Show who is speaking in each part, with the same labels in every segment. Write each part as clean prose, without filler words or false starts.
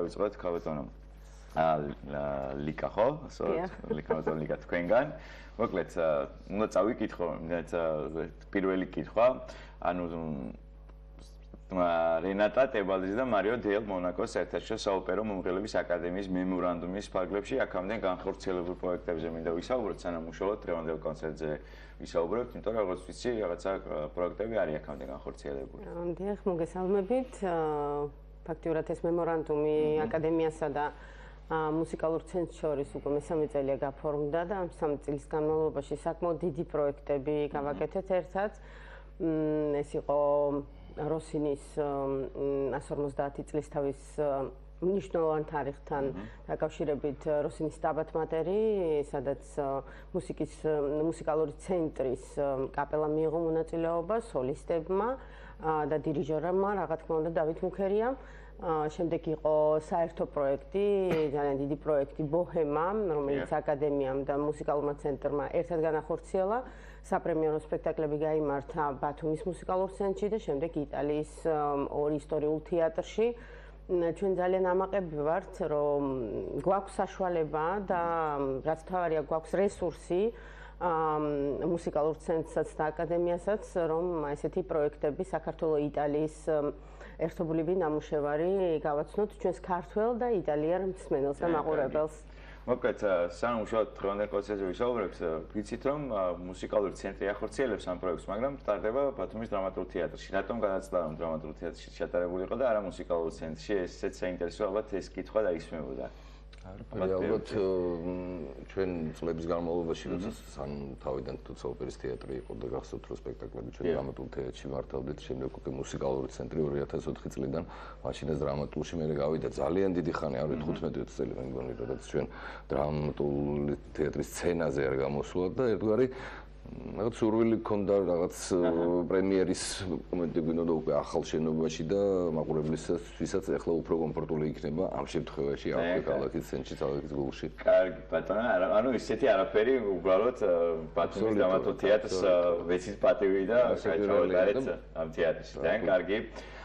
Speaker 1: დავიწყოთ ქალბატონო ლიკა ხო? ლიკა თქვენგან. მოკლედ, უნდა წავიკითხო, პირველი კითხვა, ანუ რენატა ტებალდის და მარიო დელ მონაკოს საერთაშორისო საოპერო მომღერლების აკადემიის მემორანდუმის ფარგლებში აქამდე განხორციელებულ პროექტებზე მინდა ვისაუბროთ, სანამ უშუალოდ დღევანდელ კონცერტზე ვისაუბრებთ, იმიტომ რომ როგორც ვიცი, რაღაცა პროექტები არის აქამდე განხორციელებული.
Speaker 2: დიახ, მოგესალმებით. ფაქტიურად ეს მემორანდუმი აკადემიასა და მუსიკალურ ცენტრს შორის უკვე მესამე წელია გაფორმდა და ამ 3 წლის განმავლობაში საკმაოდ დიდი პროექტები გავაკეთეთ ერთად. ეს იყო როსინის 150 წლის თავის მნიშვნელოვან თარიღთან დაკავშირებით როსინის სტაბათ მატერი, სადაც მუსიკალური ცენტრის კაპელა მიიღო მონაწილეობა სოლისტებმა და დირიჟორებმა, რა თქმა უნდა, დავით მუქერიამ. შემდეგ იყო საერთო პროექტი, ძალიან დიდი პროექტი ბოჰემა, რომელიც აკადემიამ და მუსიკალურმა ცენტრმა ერთად განახორციელა. საპრემიერო სპექტაკლები გაიმართა ბათუმის მუსიკალურ ცენტრში და შემდეგ იტალიის 2 ისტორიულ თეატრში. ჩვენ ძალიან ამაყები ვართ, რომ გვაქვს საშუალება და რაც თავარია გვაქვს რესურსი მუსიკალურ ცენტრსაც და აკადემიასაც, რომ ესეთი პროექტები საქართველოს-იტალიის ერთობლივი ნამუშევარი გავაცნოთ ჩვენს ქართველ და იტალიელ მსმენელს და მაყურებელს.
Speaker 1: მოკლედ, სანამ უშუალოდ დღევანდელ კონცერტზე ვისაუბრებთ, ვიცით რომ მუსიკალური ცენტრი ახორციელებს ამ პროექტს, მაგრამ ტარდება ბათუმის დრამატულ თეატრში. რატომ განაცდა რომ დრამატულ თეატრში ჩატარებული იყო და არა მუსიკალურ ცენტრში? ესეც საინტერესო ალბათ ეს კითხვა დაისმებოდა.
Speaker 3: ალბათ ჩვენ წლების განმავლობაში როცა თავიდან თუცა ოპერის თეატრი იყო და გახსოვთ რომ სპექტაკლები ჩვენ დრამატულ თეატრში მართავდით, შემდეგ უკვე მუსიკალური ცენტრი 2004 წლიდან მაშინაც დრამატულში მე გავიდა ძალიან დიდი ხანი, არის 15 წელი მე მგონი, როდესაც ჩვენ დრამატული თეატრის სცენაზე არ გამოსულა და ერთგვარი რაღაც სურვილი ქონდა რაღაც პრემიერის მომენტი გვინდოდა უკვე ახალ შენობაში და მაყურებლისთვისაც ახლა უფრო კომფორტული იქნება ამ შემთხვევაში ახლა ქალაქის ცენტრში ქალაქის გულში.
Speaker 1: კარგი ბატონო, ანუ ისეთი არაფერი უბრალოდ ბათუმის დრამატულ თეატრს ვეცით პატივი და გაიჩავეთ ამ თეატრში. ძალიან კარგი.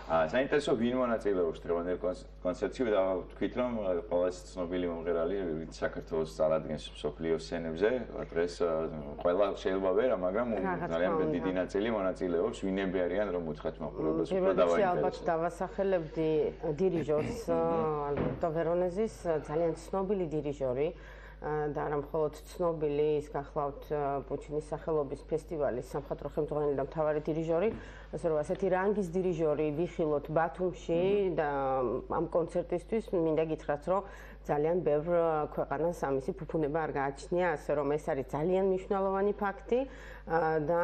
Speaker 1: საინტერესო ვინ მონაწილეობს დღევანდელ კონცერტში და ვთქვით რომ ყველაზე ცნობილი მომღერალი საქართველოს წარადგენს მსოფლიოს სცენებზე დღეს ყველა შეიძლება ვერ მაგრამ ძალიან დიდი ნაწილი მონაწილეობს ვინები არიან რომ უთხრათ მაყურებელს უფრო დავაინტერესოს
Speaker 2: ალბათ დავასახელებდი დირიჟორს ალბერტო ვერონეზის ძალიან ცნობილი დირიჟორი და არა მხოლოდ ცნობილი ის გახლავთ პუჩინის სახელობის ფესტივალის სამხატვრო ხელმძღვანელი და მთავარი დირიჟორი ასე რომ ასეთი რანგის დირიჟორი ვიხილოთ ბათუმში და ამ კონცერტისთვის მინდა გითხრათ რომ ძალიან ბევრ ქვეყანას ამისი ფუფუნება არ გააჩნია ასე რომ ეს არის ძალიან მნიშვნელოვანი ფაქტი და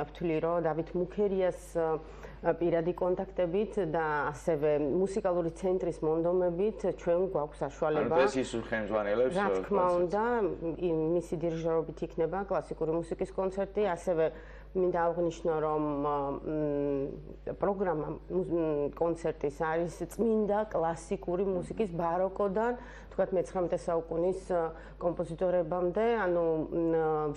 Speaker 2: ვთვლი რომ დავით მუქერიას პირადი კონტაქტებით და ასევე მუსიკალური ცენტრის მონდომებით ჩვენ გვაქვს საშუალება
Speaker 1: ეს ის ხელმძღვანელებს
Speaker 2: რა თქმა უნდა მისი დირიჟორობით იქნება კლასიკური მუსიკის კონცერტი ასევე მინდა აღვნიშნო რომ პროგრამა კონცერტის არის წმინდა კლასიკური მუსიკის ბაროკოდან თქვათ მე-19 საუკუნის კომპოზიტორებამდე ანუ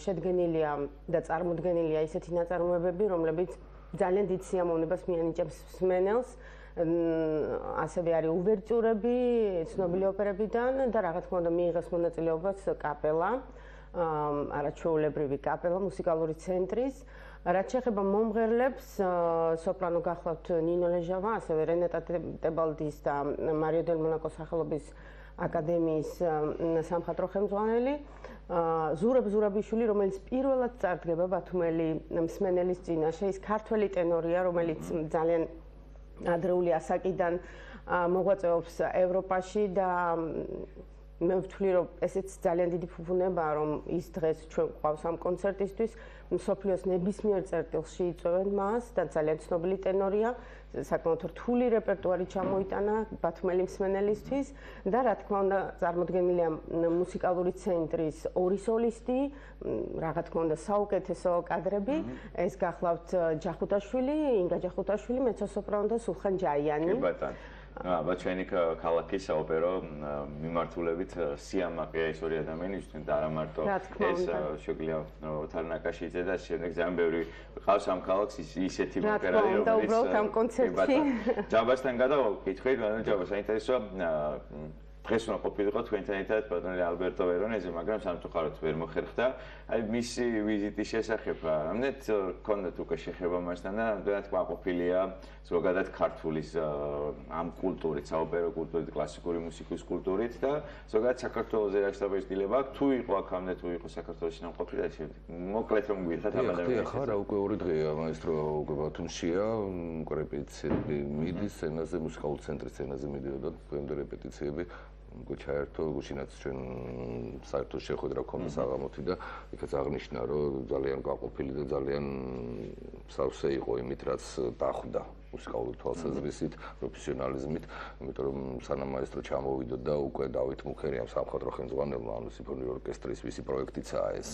Speaker 2: შედგენილია და წარმოდგენილია ისეთი ნაწარმოებები რომლებიც ძალიან დიდ სიამოვნებას მიანიჭებს მსმენელს ასევე არის უვერტიურები ცნობილი ოპერებიდან და რა თქმა უნდა მიიღეს მონაწილეობას კაპელა არაჩვეულებრივი კაპელა მუსიკალური ცენტრის რაც შეეხება მომღერლებს სოპრანო გახლავთ ნინო ლეჟავა ასევე რენატა ტებალდის და მარიო დელ მონაკოს სახელობის აკადემიის სამხატვრო ხელმძღვანელი ზურაბ ზურაბიშვილი რომელიც პირველად წარდგება ბათუმელი მსმენელის წინაშე ის ქართველი ტენორია რომელიც ძალიან ადრეული ასაკიდან მოღვაწეობს ევროპაში და მე ვთვლი რომ ესეც ძალიან დიდი ფუფუნებაა რომ ის დღეს ჩვენ გვყავს ამ კონცერტისთვის მსოფლიოს ნებისმიერ წერტილში იწვევენ მას და ძალიან ცნობილი ტენორია საკმაოდ რთული რეპერტუარი ჩამოიტანა ბათუმელი მსმენელისთვის და რა თქმა უნდა წარმოდგენილია მუსიკალური ცენტრის ორი სოლისტი რა თქმა უნდა საუკეთესო კადრები ეს გახლავთ ჯახუტაშვილი ინგა ჯახუტაშვილი მეცო-სოპრანო და სულხან ჯაიანი
Speaker 1: ალბათ ჩვენი ქალაქის საოპერო მიმართულებით სიამაყეა ეს ორი ადამიანი, ვისთვით და არა მარტო ეს შეგვიძლია თარნაკაშიძე და შემდეგ ძალიან ბევრი ყავს ამ ქალაქს ისეთი მომღერალი,
Speaker 2: რომელიც ამ კონცერტში
Speaker 1: ჯაბასთან გადავკითხეთ, ჯაბა საინტერესოა დღეს უნდა ყოფილიყო თქვენთან ერთად ბატონი ალბერტო ვერონეზე, მაგრამ სამწუხაროდ ვერ მოხერხდა. აი მისი ვიზიტის შესახებ რამდენად გქონდათ უკვე შეხება მასთან და რამდენად კმაყოფილია ზოგადად ქართულის ამ კულტურით, საოპერო კულტურით, კლასიკური მუსიკის კულტურით და ზოგადად საქართველოზე რა დაბეჭდილება აქვს, თუ იყო აქამდე, თუ იყო საქართველოში ნამყოფი და შემდეგ. მოკლედ რომ გვიხათ ამ ადამიანს.
Speaker 3: ხა რა უკვე 2 დღეა მაესტრო უკვე ბათუმშია, რეპეტიციები მიდის სცენაზე, მუსიკალური ცენტრის სცენაზე მიდიოდა დღემდე რეპეტიციები. გუჩაერთო გუშინაც ჩვენ საერთო შეხვედრა ქონდა საღამოთი და იქაც აღნიშნა რომ ძალიან გაყოფილი და ძალიან სავსე იყო იმით რაც დახვდა მუსიკალური თვალსაზრისით, პროფესიონალიზმით, იმიტომ რომ სანამ მაესტრო ჩამოვიდა და უკვე დავით მუქერიამ სამხატვრო ხელმძღვანელმა ანუ სიმფონიური ორკესტრის ვისი პროექტიცაა ეს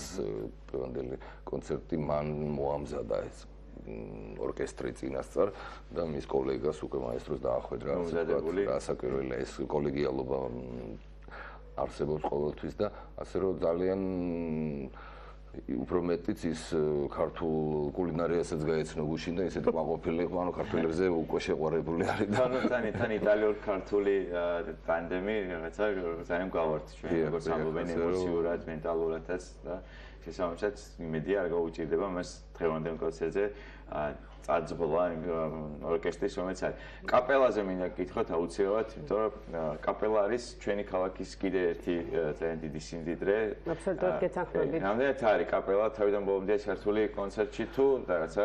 Speaker 3: დღევანდელი კონცერტი მან მოამზადა ეს ორკესტრი წინასწარ და მის კოლეგას უკვე მაესტროს დაახვედრა ასაკერველი ეს კოლეგიალობა არსებობს ყოველთვის და ასე რომ ძალიან უფრო მეტიც ის ქართულ კულინარიასაც გაეცნო გუშინ და ისეთი კმაყოფილი იყო, ანუ ქართველებზე უკვე შეყვარებული არის და
Speaker 1: თან იტალიურ-ქართული ტანდემი რაღაცა ძალიან გავართ ჩვენ როგორც ამბობენ ემოციურად, მენტალურადაც და შესაბამისად იმედი არ გაუჭირდება მას დღევანდელ კონცერტზე წაძღვა ორკესტრის რომელიც არის. კაპელაზე მინდა გკითხოთ აუცილებლად, იმიტომ რომ კაპელა არის ჩვენი ქალაქის კიდე ერთი ძალიან დიდი სიმდიდრე.
Speaker 2: აბსოლუტურად გეთანხმებით.
Speaker 1: რამდენად არის კაპელა თავიდან ბოლომდე ჩართული კონცერტში თუ რაღაცა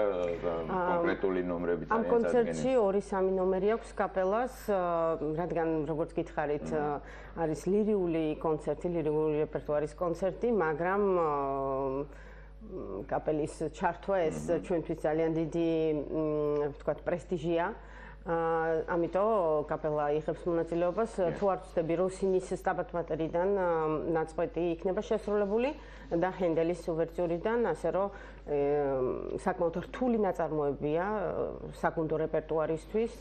Speaker 1: კონკრეტული ნომრებით
Speaker 2: არის? ამ კონცერტში 2-3 ნომერი აქვს კაპელას, რადგან როგორც გითხარით, არის ლირიული კონცერტი, ლირიული რეპერტუარის კონცერტი, მაგრამ კაპელის ჩართვა ეს ჩვენთვის ძალიან დიდი, ვთქვათ, პრესტიჟია. ამიტომ კაპელა იღებს მონაწილეობას, თუ არ ვწდები როსინის სტაბათ მატერიდან ნაწყვეტი იქნება შესრულებული და ჰენდელის უვერტიურიდან, ასე რომ საკმაოდ რთული ნაწარმოებია საგუნდო რეპერტუარისთვის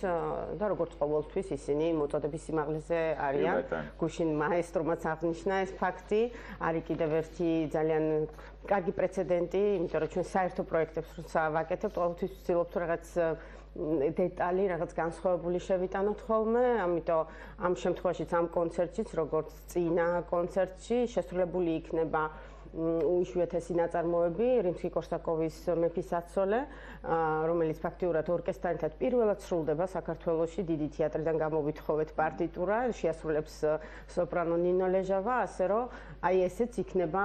Speaker 2: და როგორც ყოველთვის ისინი მოწოდების სიმაღლეზე არიან. გუშინ მაესტრომაც აღნიშნა ეს ფაქტი, არის კიდევ ერთი ძალიან კარგი პრეცედენტი, იმიტომ რომ ჩვენ საერთო პროექტებს როცა ვაკეთებთ, ყოველთვის ვცდილობთ რაღაც დეტალი, რაღაც განსხვავებული შევიტანოთ ხოლმე, ამიტომ ამ შემთხვევაშიც ამ კონცერტშიც, როგორც წინა კონცერტში, შესრულებული იქნება უიშვიათესი ნაწარმოები რიმსკი-კორსაკოვის მეფის საცოლე, რომელიც ფაქტიურად ორკესტრთან პირველად სრულდება საქართველოში, დიდი თეატრიდან გამოვითხოვეთ პარტიტურა, შეასრულებს სოპრანო ნინო ლეჟავა, ასე რომ აი ესეც იქნება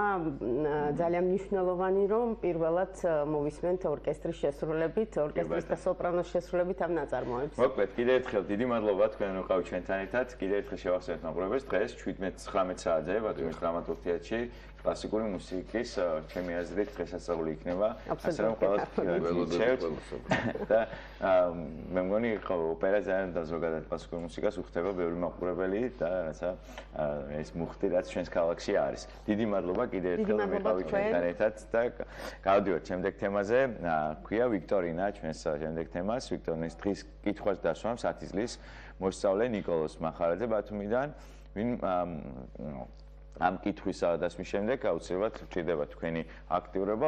Speaker 2: ძალიან მნიშვნელოვანი, რომ პირველად მოვისმენთ ორკესტრის შესრულებით, ორკესტრის და სოპრანოს შესრულებით ამ ნაწარმოებს.
Speaker 1: მოკლედ, კიდევ ერთხელ დიდი მადლობა თქვენ ვიყავით ჩვენთან ერთად. კიდევ ერთხელ შევახსენებთ მაყურებელს დღეს 17-19 საათზე ბათუმის დრამატულ თეატრში კლასიკური მუსიკის ჩემი აზრით დღესასწაული იქნება.
Speaker 2: ასე რომ
Speaker 1: ყველას და მე მგონი ოპერა ძალიან და ზოგადად კლასიკური მუსიკას უხდება ბევრი მაყურებელი და რაცა ეს მუხტი რაც ჩვენს ქალაქში არის. დიდი მადლობა კიდევ ერთხელ ვიყავით ჩვენთან ერთად და გავდივართ შემდეგ თემაზე. ქვია ვიქტორინა ჩვენს შემდეგ თემას. ვიქტორინის დღის კითხვას დასვამს 10 წლის მოსწავლე ნიკოლოზ მახარაძე ბათუმიდან, ვინ ამ კითხვის დასმის შემდეგ აუცილებლად ვრჩდება თქვენი აქტიურობა